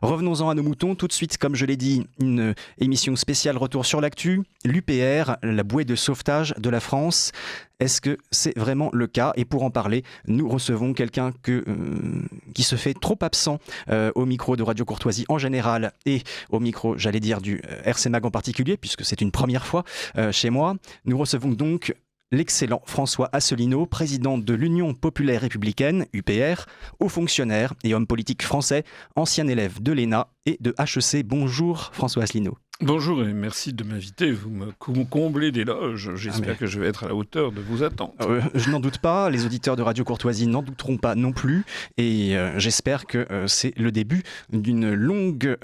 Revenons-en à nos moutons. Tout de suite, comme je l'ai dit, une émission spéciale retour sur l'actu. L'UPR, la bouée de sauvetage de la France. Est-ce que c'est vraiment le cas? Et pour en parler, nous recevons quelqu'un qui se fait trop absent au micro de Radio Courtoisie en général et au micro, j'allais dire, du RC Mag en particulier, puisque c'est une première fois chez moi. Nous recevons donc l'excellent François Asselineau, président de l'Union populaire républicaine, UPR, haut fonctionnaire et homme politique français, ancien élève de l'ENA et de HEC. Bonjour François Asselineau. Bonjour et merci de m'inviter. Vous me comblez d'éloges. J'espère que je vais être à la hauteur de vos attentes. Je n'en doute pas. Les auditeurs de Radio Courtoisie n'en douteront pas non plus. Et j'espère que c'est le début d'une longue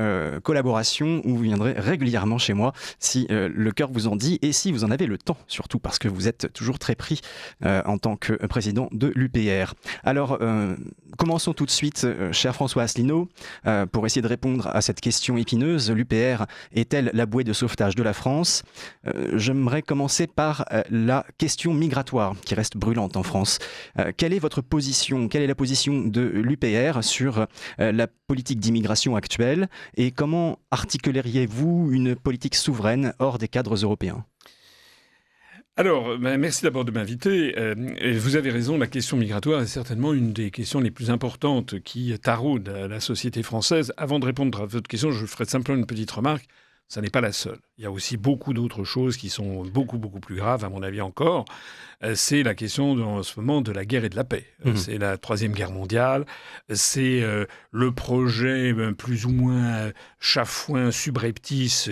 collaboration où vous viendrez régulièrement chez moi si le cœur vous en dit et si vous en avez le temps, surtout parce que vous êtes toujours très pris en tant que président de l'UPR. Alors, commençons tout de suite, cher François Asselineau, pour essayer de répondre à cette question épineuse. L'UPR est-elle la bouée de sauvetage de la France? J'aimerais commencer par la question migratoire qui reste brûlante en France. Quelle est votre position? Quelle est la position de l'UPR sur la politique d'immigration actuelle et comment articuleriez-vous une politique souveraine hors des cadres européens? Alors, merci d'abord de m'inviter. Vous avez raison, la question migratoire est certainement une des questions les plus importantes qui taraudent la société française. Avant de répondre à votre question, je ferai simplement une petite remarque. Ça n'est pas la seule. Il y a aussi beaucoup d'autres choses qui sont beaucoup plus graves, à mon avis encore. C'est la question, en ce moment, de la guerre et de la paix. C'est la Troisième Guerre mondiale. C'est le projet plus ou moins chafouin, subreptice,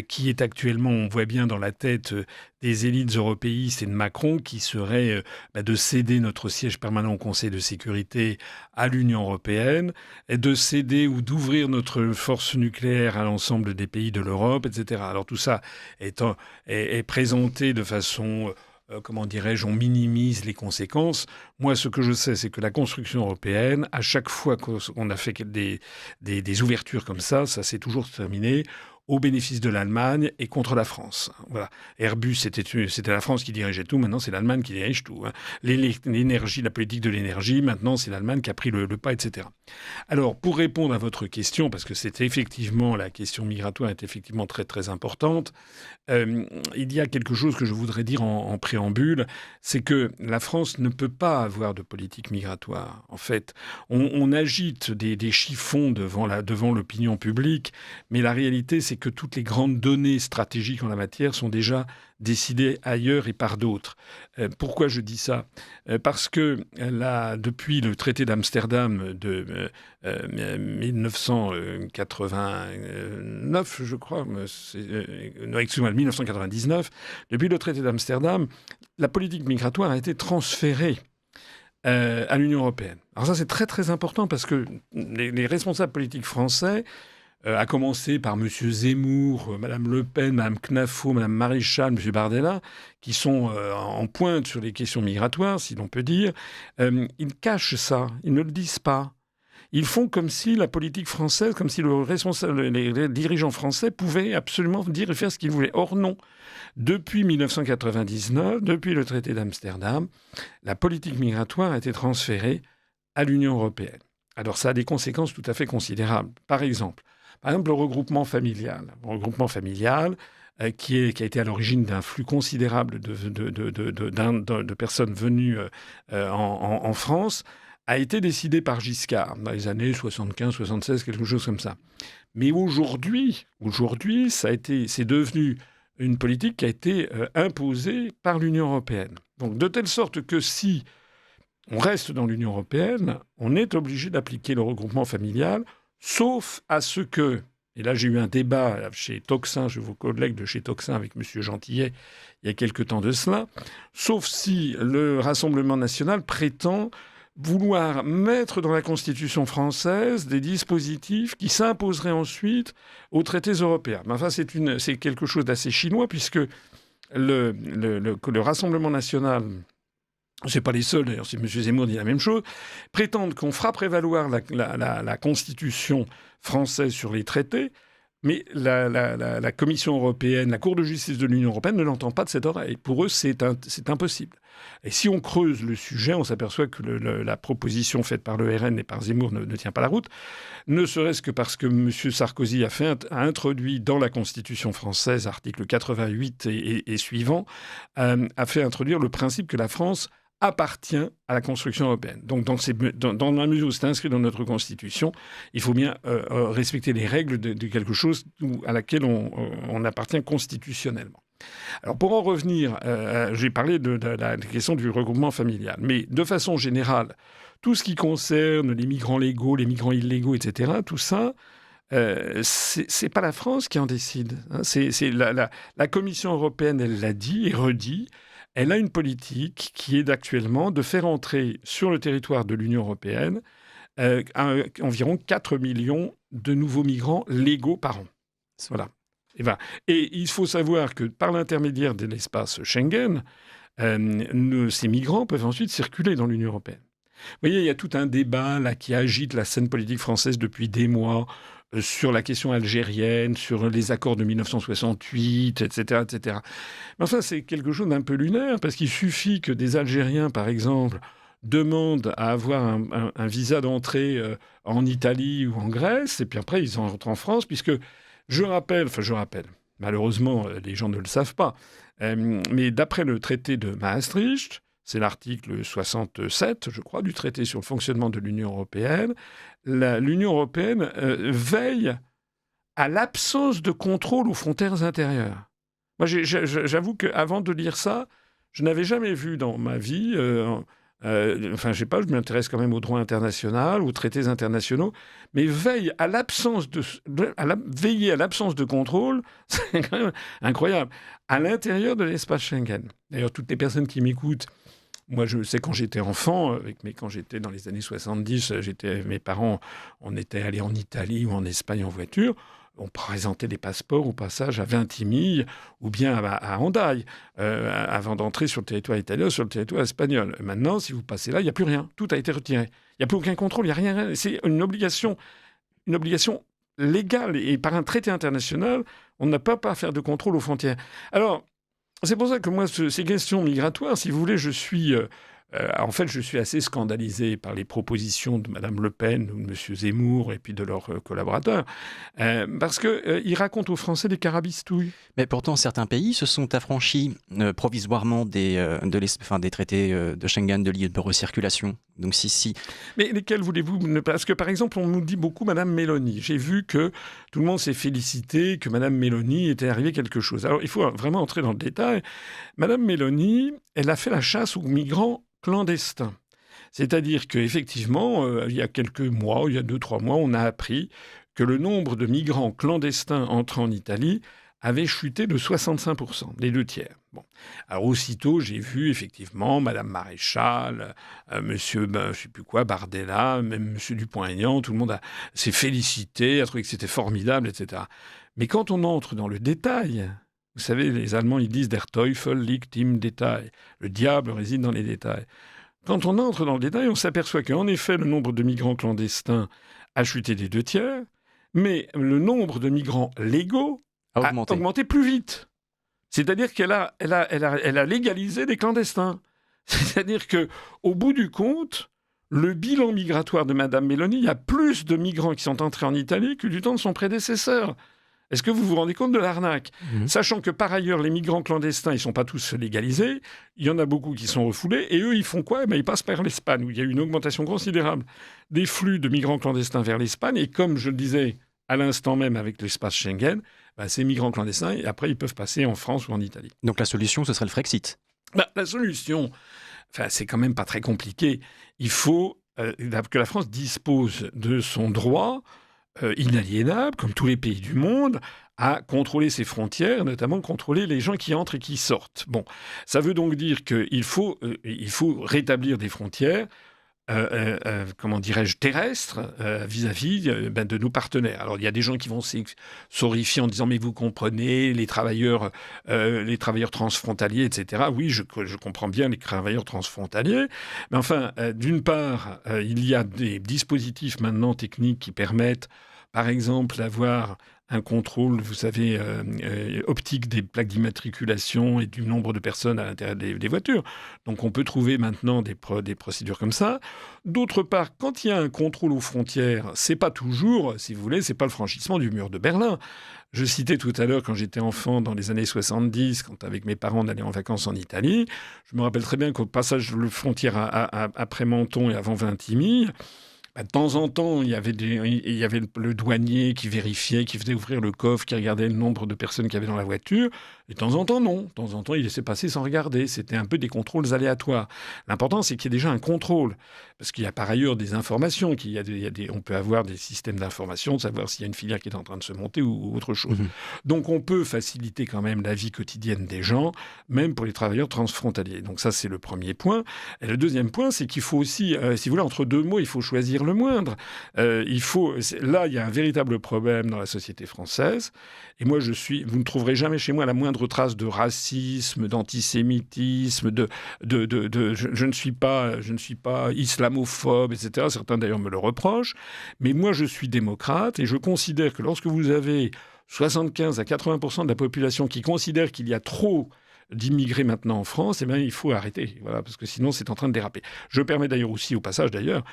qui est actuellement, on voit bien, dans la tête des élites européistes et de Macron, qui serait de céder notre siège permanent au Conseil de sécurité à l'Union européenne, et de céder ou d'ouvrir notre force nucléaire à l'ensemble des pays de l'Europe, etc. Alors tout ça est présenté de façon... comment dirais-je, on minimise les conséquences. Moi, ce que je sais, c'est que la construction européenne, à chaque fois qu'on a fait des ouvertures comme ça s'est toujours terminé au bénéfice de l'Allemagne et contre la France. Voilà. Airbus, c'était la France qui dirigeait tout, maintenant c'est l'Allemagne qui dirige tout. L'énergie, la politique de l'énergie, maintenant c'est l'Allemagne qui a pris le pas, etc. Alors, pour répondre à votre question, parce que c'est effectivement, la question migratoire est effectivement très très importante, il y a quelque chose que je voudrais dire en préambule, c'est que la France ne peut pas avoir de politique migratoire. En fait, on agite des chiffons devant l'opinion publique, mais la réalité, c'est que toutes les grandes données stratégiques en la matière sont déjà décidées ailleurs et par d'autres. Pourquoi je dis ça? Parce que depuis le traité d'Amsterdam de 1989, je crois, excusez-moi, 1999, depuis le traité d'Amsterdam, la politique migratoire a été transférée à l'Union européenne. Alors ça, c'est très très important parce que les responsables politiques français, à commencer par M. Zemmour, Mme Le Pen, Mme Knaffo, Mme Maréchal, M. Bardella, qui sont en pointe sur les questions migratoires, si l'on peut dire, ils cachent ça, ils ne le disent pas. Ils font comme si la politique française, comme si les dirigeants français pouvaient absolument dire et faire ce qu'ils voulaient. Or non. Depuis 1999, depuis le traité d'Amsterdam, la politique migratoire a été transférée à l'Union européenne. Alors ça a des conséquences tout à fait considérables. Par exemple, le regroupement familial. Le regroupement familial qui a été à l'origine d'un flux considérable de personnes venues en France, a été décidé par Giscard dans les années 75-76, quelque chose comme ça. Mais aujourd'hui, c'est devenu une politique qui a été imposée par l'Union européenne. Donc de telle sorte que si on reste dans l'Union européenne, on est obligé d'appliquer le regroupement familial, sauf à ce que, et là j'ai eu un débat chez Tocsin, chez vos collègues de chez Tocsin avec M. Gentillet, il y a quelque temps de cela, sauf si le Rassemblement national prétend vouloir mettre dans la Constitution française des dispositifs qui s'imposeraient ensuite aux traités européens. Mais enfin, c'est quelque chose d'assez chinois, puisque le Rassemblement national, c'est pas les seuls, d'ailleurs, si M. Zemmour dit la même chose, prétendent qu'on fera prévaloir la Constitution française sur les traités, Mais la Commission européenne, la Cour de justice de l'Union européenne ne l'entend pas de cette oreille. Pour eux, c'est impossible. Et si on creuse le sujet, on s'aperçoit que la proposition faite par le RN et par Zemmour ne tient pas la route, ne serait-ce que parce que M. Sarkozy a introduit dans la Constitution française, article 88 et suivant, a fait introduire le principe que la France appartient à la construction européenne. Donc, dans la mesure où c'est inscrit dans notre Constitution, il faut bien respecter les règles de quelque chose à laquelle on appartient constitutionnellement. Alors, pour en revenir, j'ai parlé de la question du regroupement familial, mais de façon générale, tout ce qui concerne les migrants légaux, les migrants illégaux, etc., tout ça, c'est pas la France qui en décide. Hein. C'est la Commission européenne, elle l'a dit et redit. Elle a une politique qui est actuellement de faire entrer sur le territoire de l'Union européenne environ 4 millions de nouveaux migrants légaux par an. Voilà. Et il faut savoir que par l'intermédiaire de l'espace Schengen, ces migrants peuvent ensuite circuler dans l'Union européenne. Vous voyez, il y a tout un débat là qui agite la scène politique française depuis des mois sur la question algérienne, sur les accords de 1968, etc., etc. Mais enfin, c'est quelque chose d'un peu lunaire, parce qu'il suffit que des Algériens, par exemple, demandent à avoir un visa d'entrée en Italie ou en Grèce, et puis après, ils rentrent en France, puisque je rappelle, malheureusement, les gens ne le savent pas, mais d'après le traité de Maastricht, c'est l'article 67, je crois, du traité sur le fonctionnement de l'Union européenne, l'Union européenne veille à l'absence de contrôle aux frontières intérieures. Moi, j'avoue qu'avant de lire ça, je n'avais jamais vu dans ma vie... je sais pas, je m'intéresse quand même au droit international, aux traités internationaux, mais veiller à l'absence de contrôle, c'est quand même incroyable, à l'intérieur de l'espace Schengen. D'ailleurs, toutes les personnes qui m'écoutent, moi, je sais, quand j'étais enfant, quand j'étais dans les années 70, mes parents, on était allés en Italie ou en Espagne en voiture. On présentait des passeports au passage à Vintimille ou bien à Hendaye avant d'entrer sur le territoire italien ou sur le territoire espagnol. Maintenant, si vous passez là, il n'y a plus rien. Tout a été retiré. Il n'y a plus aucun contrôle, il n'y a rien. C'est une obligation légale. Et par un traité international, on n'a pas à faire de contrôle aux frontières. Alors, c'est pour ça que moi, ces questions migratoires, si vous voulez, je suis assez scandalisé par les propositions de Mme Le Pen ou de M. Zemmour et puis de leurs collaborateurs, parce qu'ils racontent aux Français des carabistouilles. Mais pourtant, certains pays se sont affranchis provisoirement des traités de Schengen, de libre circulation. Donc si. Mais lesquels voulez-vous? Parce que, par exemple, on nous dit beaucoup Mme Meloni. J'ai vu que tout le monde s'est félicité que Mme Meloni était arrivé quelque chose. Alors, il faut vraiment entrer dans le détail. Mme Meloni, elle a fait la chasse aux migrants clandestins. C'est-à-dire qu'effectivement, il y a quelques mois, il y a 2-3 mois, on a appris que le nombre de migrants clandestins entrant en Italie avait chuté de 65%, les 2/3. Bon. Alors aussitôt, j'ai vu effectivement Madame Maréchal, Monsieur, je sais plus quoi, Bardella, même Monsieur Dupont-Aignan, tout le monde s'est félicité, a trouvé que c'était formidable, etc. Mais quand on entre dans le détail, vous savez, les Allemands, ils disent « Der Teufel liegt im Detail ». Le diable réside dans les détails. Quand on entre dans le détail, on s'aperçoit qu'en effet, le nombre de migrants clandestins a chuté des 2/3, mais le nombre de migrants légaux a augmenté plus vite. C'est-à-dire qu'elle a légalisé des clandestins. C'est-à-dire qu'au bout du compte, le bilan migratoire de Mme Meloni, il y a plus de migrants qui sont entrés en Italie que du temps de son prédécesseur. Est-ce que vous vous rendez compte de l'arnaque ? Sachant que par ailleurs, les migrants clandestins, ils ne sont pas tous légalisés. Il y en a beaucoup qui sont refoulés. Et eux, ils font quoi ? Ils passent par l'Espagne, où il y a eu une augmentation considérable des flux de migrants clandestins vers l'Espagne. Et comme je le disais à l'instant même avec l'espace Schengen, ces migrants clandestins, et après, ils peuvent passer en France ou en Italie. Donc la solution, ce serait le Frexit ? La solution, c'est quand même pas très compliqué. Il faut que la France dispose de son droit inaliénable, comme tous les pays du monde, à contrôler ses frontières, notamment contrôler les gens qui entrent et qui sortent. Bon, ça veut donc dire qu'il faut rétablir des frontières terrestres vis-à-vis de nos partenaires. Alors, il y a des gens qui vont s'horrifier en disant « mais vous comprenez, les travailleurs transfrontaliers, etc. » Oui, je comprends bien les travailleurs transfrontaliers, mais enfin, d'une part, il y a des dispositifs maintenant techniques qui permettent, par exemple, d'avoir un contrôle, vous savez, optique des plaques d'immatriculation et du nombre de personnes à l'intérieur des voitures. Donc on peut trouver maintenant des procédures comme ça. D'autre part, quand il y a un contrôle aux frontières, c'est pas toujours, si vous voulez, c'est pas le franchissement du mur de Berlin. Je citais tout à l'heure, quand j'étais enfant, dans les années 70, quand avec mes parents on allait en vacances en Italie, je me rappelle très bien qu'au passage de la frontière après Menton et avant Vintimille, de temps en temps, il y avait le douanier qui vérifiait, qui faisait ouvrir le coffre, qui regardait le nombre de personnes qu'il y avait dans la voiture. Et de temps en temps, non. De temps en temps, il laissait passer sans regarder. C'était un peu des contrôles aléatoires. L'important, c'est qu'il y ait déjà un contrôle. Parce qu'il y a par ailleurs des informations. On peut avoir des systèmes d'information, de savoir s'il y a une filière qui est en train de se monter ou autre chose. Mmh. Donc on peut faciliter quand même la vie quotidienne des gens, même pour les travailleurs transfrontaliers. Donc ça, c'est le premier point. Et le deuxième point, c'est qu'il faut aussi, si vous voulez, entre deux mots, il faut choisir le moindre. Là, il y a un véritable problème dans la société française. Et moi, vous ne trouverez jamais chez moi la moindre trace de racisme, d'antisémitisme, je ne suis pas islamophobe, etc. Certains d'ailleurs me le reprochent. Mais moi, je suis démocrate et je considère que lorsque vous avez 75 à 80% de la population qui considère qu'il y a trop d'immigrés maintenant en France, eh bien, il faut arrêter. Voilà, parce que sinon, c'est en train de déraper. Je permets d'ailleurs aussi, au passage d'ailleurs,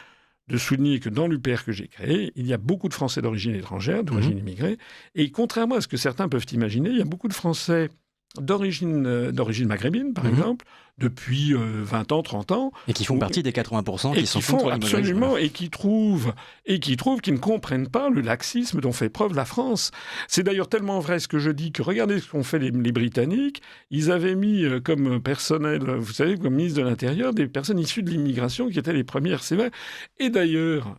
de souligner que dans l'UPR que j'ai créé, il y a beaucoup de Français d'origine étrangère, d'origine immigrée, et contrairement à ce que certains peuvent imaginer, il y a beaucoup de Français d'origine maghrébine, par exemple, depuis 20 ans, 30 ans. Et qui font partie des 80% qui sont contre l'immigration. Absolument, et qui trouvent qu'ils ne comprennent pas le laxisme dont fait preuve la France. C'est d'ailleurs tellement vrai ce que je dis que regardez ce qu'ont fait les Britanniques. Ils avaient mis comme personnel, vous savez, comme ministre de l'Intérieur, des personnes issues de l'immigration qui étaient les premières sévères. Et d'ailleurs,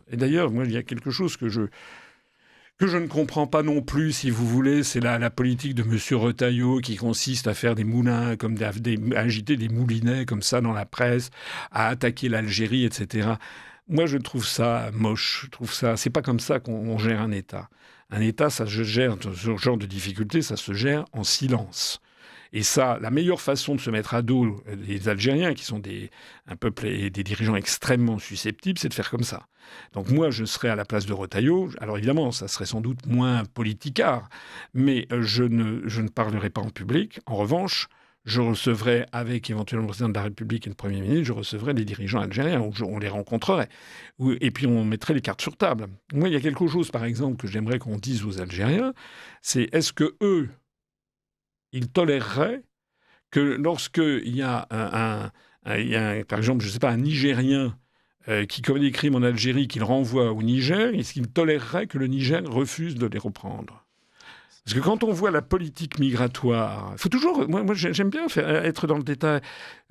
moi, il y a quelque chose que je ne comprends pas non plus, si vous voulez, c'est la politique de M. Retailleau qui consiste à faire des moulins, à agiter des moulinets comme ça dans la presse, à attaquer l'Algérie, etc. Moi, je trouve ça moche. C'est pas comme ça qu'on gère un État. Un État, ça se gère, ce genre de difficultés, ça se gère en silence. Et ça, la meilleure façon de se mettre à dos les Algériens, qui sont un peuple et des dirigeants extrêmement susceptibles, c'est de faire comme ça. Donc moi, je serais à la place de Retailleau. Alors évidemment, ça serait sans doute moins politicard, mais je ne parlerai pas en public. En revanche, je recevrai, avec éventuellement le président de la République et le Premier ministre, je recevrai des dirigeants algériens, on les rencontrerait. Et puis on mettrait les cartes sur table. Moi, il y a quelque chose, par exemple, que j'aimerais qu'on dise aux Algériens, c'est est-ce que eux, ils toléreraient que lorsqu'il y a par exemple, je ne sais pas, un Nigérien qui commet des crimes en Algérie, qu'il renvoie au Niger, est-ce qu'il tolérerait que le Niger refuse de les reprendre ? Parce que quand on voit la politique migratoire, il faut toujours... Moi, j'aime bien être dans le détail.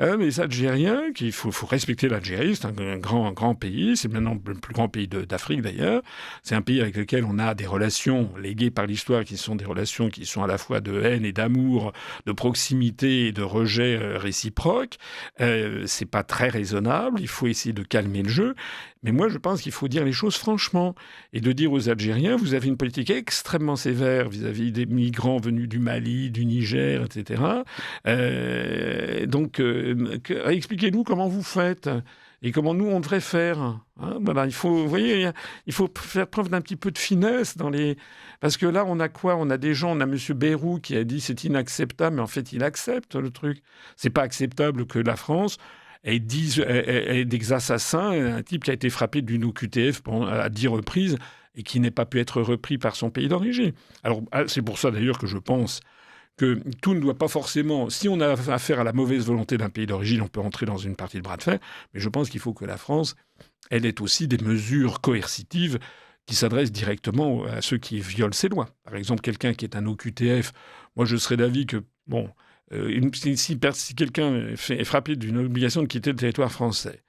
Mais les Algériens, il faut respecter l'Algérie, c'est un grand pays, c'est maintenant le plus grand pays d'Afrique d'ailleurs. C'est un pays avec lequel on a des relations léguées par l'histoire, qui sont des relations qui sont à la fois de haine et d'amour, de proximité et de rejet réciproque. C'est pas très raisonnable, il faut essayer de calmer le jeu. Mais moi, je pense qu'il faut dire les choses franchement et de dire aux Algériens, vous avez une politique extrêmement sévère vis-à-vis des migrants venus du Mali, du Niger, etc. Donc, expliquez-nous comment vous faites et comment nous, on devrait faire. Hein, voilà, il faut faire preuve d'un petit peu de finesse parce que là, on a quoi ? On a des gens, on a M. Bayrou qui a dit c'est inacceptable, mais en fait, il accepte le truc. C'est pas acceptable que la France... et des assassins, un type qui a été frappé d'une OQTF à 10 reprises et qui n'ait pas pu être repris par son pays d'origine. Alors, c'est pour ça d'ailleurs que je pense que tout ne doit pas forcément... Si on a affaire à la mauvaise volonté d'un pays d'origine, on peut entrer dans une partie de bras de fer, mais je pense qu'il faut que la France, elle ait aussi des mesures coercitives qui s'adressent directement à ceux qui violent ces lois. Par exemple, quelqu'un qui est un OQTF, moi je serais d'avis que... si quelqu'un est frappé d'une obligation de quitter le territoire français,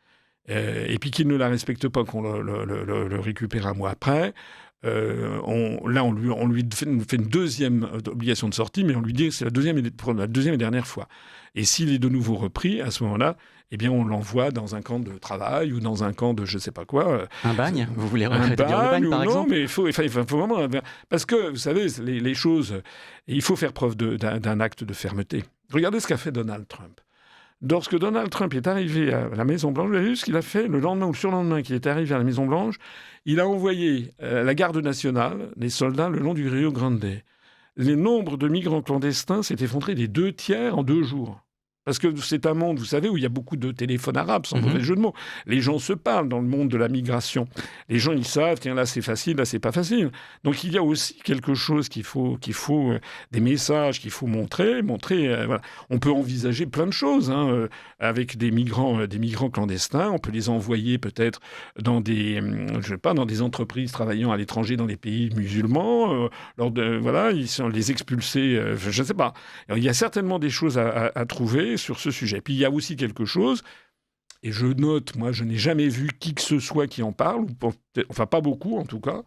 et puis qu'il ne la respecte pas, qu'on le récupère un mois après, on lui fait une deuxième obligation de sortie, mais on lui dit que c'est la deuxième et dernière fois. Et s'il est de nouveau repris, à ce moment-là, eh bien, on l'envoie dans un camp de travail ou dans un camp de je ne sais pas quoi. Un bagne ? Vous voulez dire le bagne, par exemple ? Non, mais il faut vraiment... Parce que, vous savez, les choses... Il faut faire preuve d'un acte de fermeté. Regardez ce qu'a fait Donald Trump. Lorsque Donald Trump est arrivé à la Maison-Blanche, vous avez vu ce qu'il a fait le lendemain ou le surlendemain qu'il est arrivé à la Maison-Blanche? Il a envoyé la garde nationale, les soldats, le long du Rio Grande. Le nombre de migrants clandestins s'est effondré des 2/3 en 2 jours. Parce que c'est un monde, vous savez, où il y a beaucoup de téléphones arabes, sans mauvais jeu de mots. Les gens se parlent dans le monde de la migration. Les gens, ils savent, tiens, là, c'est facile, là, c'est pas facile. Donc, il y a aussi quelque chose qu'il faut des messages qu'il faut montrer. Voilà. On peut envisager plein de choses avec des migrants clandestins. On peut les envoyer peut-être dans des, dans des entreprises travaillant à l'étranger dans les pays musulmans. Ils sont les expulser, je ne sais pas. Alors, il y a certainement des choses à trouver sur ce sujet. Puis il y a aussi quelque chose, et je note, moi je n'ai jamais vu qui que ce soit qui en parle, enfin pas beaucoup en tout cas,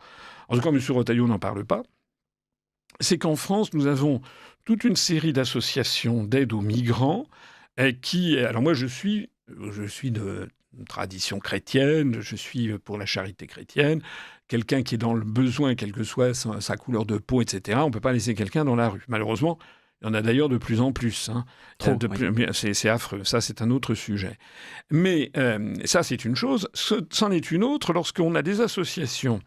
M. Retailleau n'en parle pas, c'est qu'en France nous avons toute une série d'associations d'aide aux migrants alors moi je suis de tradition chrétienne, je suis pour la charité chrétienne, quelqu'un qui est dans le besoin, quelle que soit sa couleur de peau, etc., on ne peut pas laisser quelqu'un dans la rue. Malheureusement, il y en a d'ailleurs de plus en plus. Trop, oui. C'est affreux. Ça, c'est un autre sujet. Mais ça, c'est une chose. C'en est une autre lorsqu'on a des associations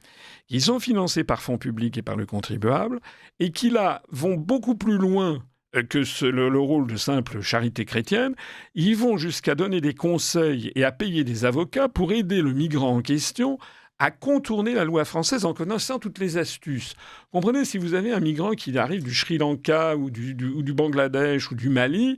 qui sont financées par fonds publics et par le contribuable et qui, là, vont beaucoup plus loin que le rôle de simple charité chrétienne. Ils vont jusqu'à donner des conseils et à payer des avocats pour aider le migrant en question à contourner la loi française en connaissant toutes les astuces. Comprenez, si vous avez un migrant qui arrive du Sri Lanka ou du Bangladesh ou du Mali,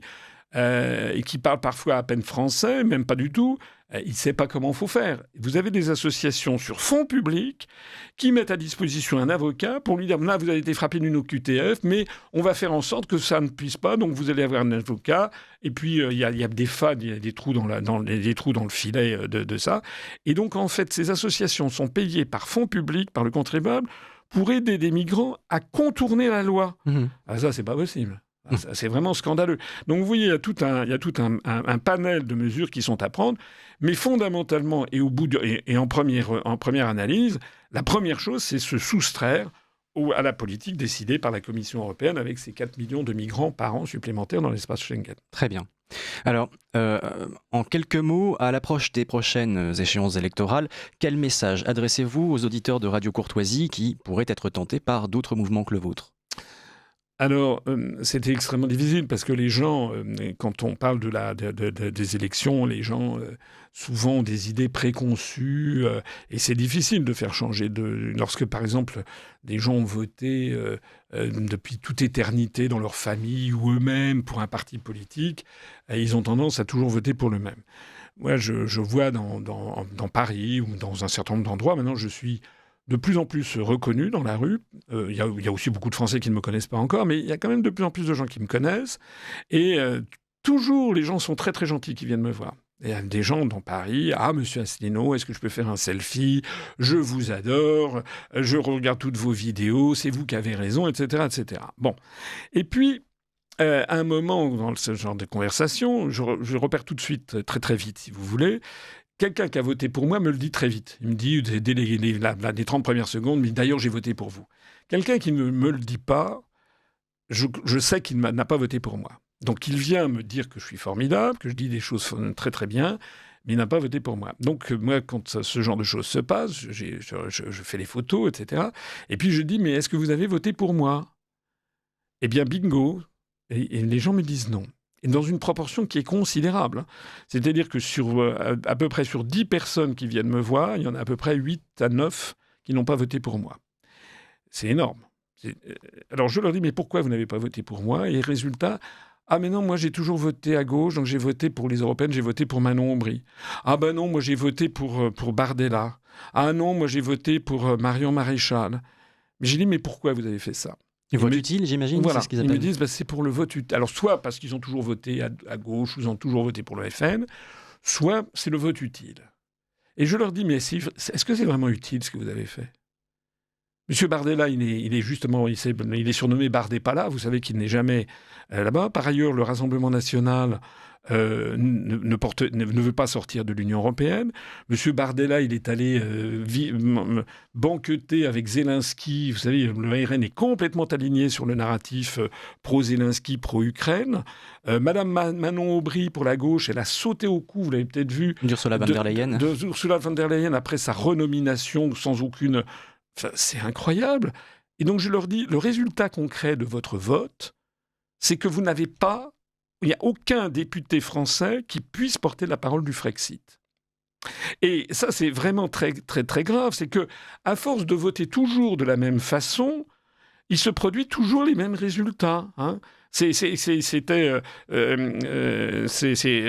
et qui parle parfois à peine français, même pas du tout, il ne sait pas comment il faut faire. Vous avez des associations sur fonds publics qui mettent à disposition un avocat pour lui dire « Là, vous avez été frappé d'une OQTF, mais on va faire en sorte que ça ne puisse pas, donc vous allez avoir un avocat. » Et puis, il y a des failles, il y a des trous dans le filet de ça. Et donc, en fait, ces associations sont payées par fonds publics, par le contribuable, pour aider des migrants à contourner la loi. Ah, ça, c'est pas possible. C'est vraiment scandaleux. Donc vous voyez, il y a tout un panel de mesures qui sont à prendre, mais fondamentalement et en première analyse, la première chose, c'est se soustraire à la politique décidée par la Commission européenne avec ses 4 millions de migrants par an supplémentaires dans l'espace Schengen. Très bien. Alors, en quelques mots, à l'approche des prochaines échéances électorales, quel message adressez-vous aux auditeurs de Radio Courtoisie qui pourraient être tentés par d'autres mouvements que le vôtre ? Alors, c'était extrêmement difficile parce que les gens, quand on parle des élections, les gens souvent ont des idées préconçues et c'est difficile de faire changer. Lorsque, par exemple, des gens ont voté depuis toute éternité dans leur famille ou eux-mêmes pour un parti politique, ils ont tendance à toujours voter pour le même. Moi, je vois dans Paris ou dans un certain nombre d'endroits, maintenant je suis de plus en plus reconnu dans la rue. Il y a aussi beaucoup de Français qui ne me connaissent pas encore, mais il y a quand même de plus en plus de gens qui me connaissent. Et toujours, les gens sont très très gentils qui viennent me voir. Il y a des gens dans Paris, « Ah, monsieur Asselineau, est-ce que je peux faire un selfie? Je vous adore, je regarde toutes vos vidéos, c'est vous qui avez raison, etc. etc. » Bon. Et puis, à un moment dans ce genre de conversation, je repère tout de suite, très très vite, si vous voulez, quelqu'un qui a voté pour moi me le dit très vite. Il me dit, dès les 30 premières secondes, mais d'ailleurs, j'ai voté pour vous. Quelqu'un qui ne me le dit pas, je sais qu'il n'a pas voté pour moi. Donc, il vient me dire que je suis formidable, que je dis des choses très, très bien, mais il n'a pas voté pour moi. Donc, moi, quand ce genre de choses se passe, je fais les photos, etc. Et puis, je dis, mais est-ce que vous avez voté pour moi? Eh bien, bingo. Et les gens me disent non. Et dans une proportion qui est considérable. C'est-à-dire que à peu près sur 10 personnes qui viennent me voir, il y en a à peu près 8 à 9 qui n'ont pas voté pour moi. C'est énorme. Alors je leur dis, mais pourquoi vous n'avez pas voté pour moi? Et résultat, ah mais non, moi j'ai toujours voté à gauche, donc j'ai voté pour les européennes, j'ai voté pour Manon Aubry. Ah ben non, moi j'ai voté pour Bardella. Ah non, moi j'ai voté pour Marion Maréchal. Mais j'ai dit, mais pourquoi vous avez fait ça? Le vote utile, j'imagine, voilà. c'est ce qu'ils appellent. Ils me disent, c'est pour le vote utile. Alors, soit parce qu'ils ont toujours voté à gauche, ou ils ont toujours voté pour le FN, soit c'est le vote utile. Et je leur dis, mais est-ce que c'est vraiment utile ce que vous avez fait? Monsieur Bardella, il est surnommé Bardépala. Vous savez qu'il n'est jamais là-bas. Par ailleurs, le Rassemblement national ne veut pas sortir de l'Union européenne. Monsieur Bardella, il est allé banqueter avec Zelensky. Vous savez, le RN est complètement aligné sur le narratif pro-Zelensky, pro-Ukraine. Madame Manon Aubry, pour la gauche, elle a sauté au cou, vous l'avez peut-être vu, d'Ursula von der Leyen. Ursula von der Leyen après sa renomination sans aucune... Enfin, c'est incroyable. Et donc je leur dis, le résultat concret de votre vote, c'est que il n'y a aucun député français qui puisse porter la parole du Frexit. Et ça, c'est vraiment très, très, très grave. C'est que, à force de voter toujours de la même façon, il se produit toujours les mêmes résultats. C'est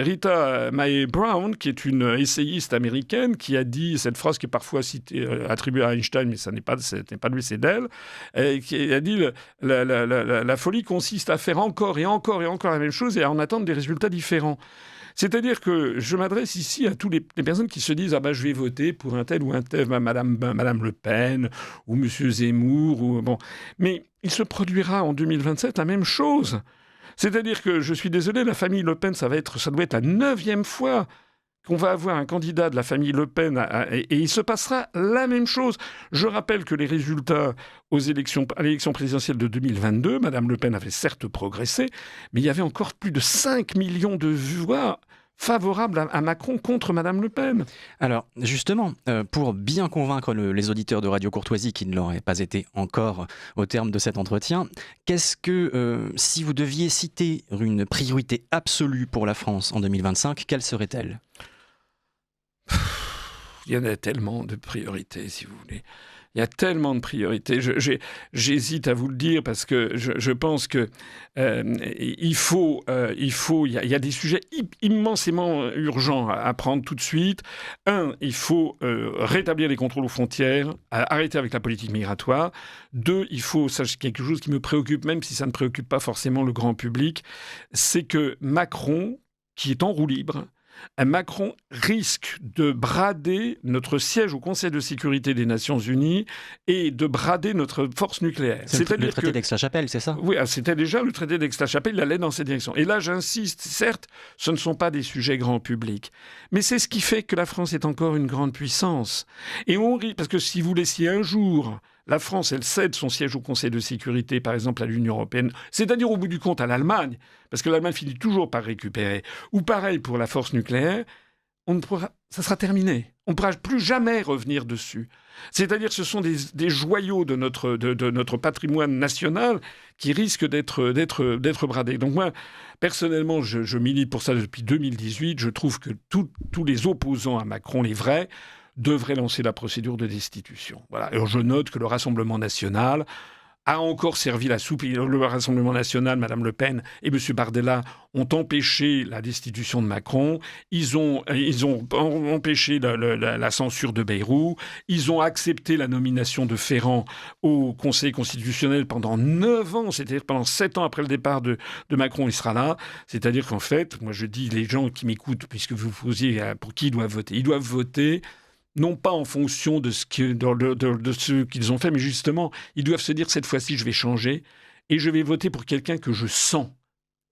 Rita Mae Brown, qui est une essayiste américaine, qui a dit cette phrase qui est parfois attribuée à Einstein, mais ce n'est pas lui, c'est d'elle, qui a dit la folie consiste à faire encore et encore et encore la même chose et à en attendre des résultats différents. C'est-à-dire que je m'adresse ici à toutes les personnes qui se disent « Ah ben, je vais voter pour un tel ou un tel, Madame Le Pen ou Monsieur Zemmour. » bon. Mais il se produira en 2027 la même chose. C'est-à-dire que, je suis désolé, la famille Le Pen, ça doit être la 9e fois qu'on va avoir un candidat de la famille Le Pen et il se passera la même chose. Je rappelle que les résultats à l'élection présidentielle de 2022, Madame Le Pen avait certes progressé, mais il y avait encore plus de 5 millions de voix favorables à Macron contre Madame Le Pen. Alors, justement, pour bien convaincre les auditeurs de Radio Courtoisie qui ne l'auraient pas été encore au terme de cet entretien, qu'est-ce que, si vous deviez citer une priorité absolue pour la France en 2025, quelle serait-elle ? Il y en a tellement de priorités, si vous voulez. Il y a tellement de priorités. J'hésite à vous le dire parce que je pense que il y a des sujets immensément urgents à prendre tout de suite. Il faut rétablir les contrôles aux frontières, arrêter avec la politique migratoire. 2, ça c'est quelque chose qui me préoccupe, même si ça ne préoccupe pas forcément le grand public, c'est que Macron, qui est en roue libre, Macron risque de brader notre siège au Conseil de sécurité des Nations Unies et de brader notre force nucléaire. C'est le traité d'Aix-la-Chapelle, c'est ça ? Oui, c'était déjà le traité d'Aix-la-Chapelle, il allait dans cette direction. Et là, j'insiste, certes, ce ne sont pas des sujets grand public, mais c'est ce qui fait que la France est encore une grande puissance. Et parce que si vous laissiez un jour la France, elle cède son siège au Conseil de sécurité, par exemple, à l'Union européenne, c'est-à-dire au bout du compte à l'Allemagne, parce que l'Allemagne finit toujours par récupérer, ou pareil pour la force nucléaire, ça sera terminé. On ne pourra plus jamais revenir dessus. C'est-à-dire que ce sont des joyaux de notre patrimoine national qui risquent d'être bradés. Donc moi, personnellement, je milite pour ça depuis 2018. Je trouve que tous les opposants à Macron, les vrais, devrait lancer la procédure de destitution. Voilà. Alors je note que le Rassemblement national a encore servi la soupe. Le Rassemblement national, Madame Le Pen et M. Bardella ont empêché la destitution de Macron. Ils ont empêché la censure de Bayrou. Ils ont accepté la nomination de Ferrand au Conseil constitutionnel pendant 9 ans, c'est-à-dire pendant 7 ans après le départ de Macron, il sera là. C'est-à-dire qu'en fait, moi je dis, les gens qui m'écoutent, puisque vous posiez pour qui ils doivent voter, non pas en fonction de ce qu'ils ont fait, mais justement, ils doivent se dire, cette fois-ci, je vais changer et je vais voter pour quelqu'un que je sens.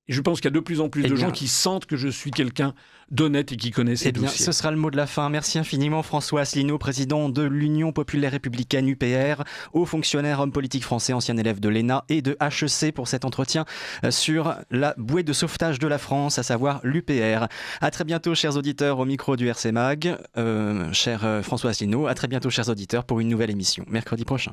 Et je pense qu'il y a de plus en plus de gens qui sentent que je suis quelqu'un d'honnête et qui connaît ces dossiers. Ce sera le mot de la fin. Merci infiniment François Asselineau, président de l'Union populaire républicaine UPR, haut fonctionnaire, homme politique français, ancien élève de l'ENA et de HEC pour cet entretien sur la bouée de sauvetage de la France, à savoir l'UPR. À très bientôt, chers auditeurs, au micro du RC Mag. Cher François Asselineau, à très bientôt, chers auditeurs, pour une nouvelle émission, mercredi prochain.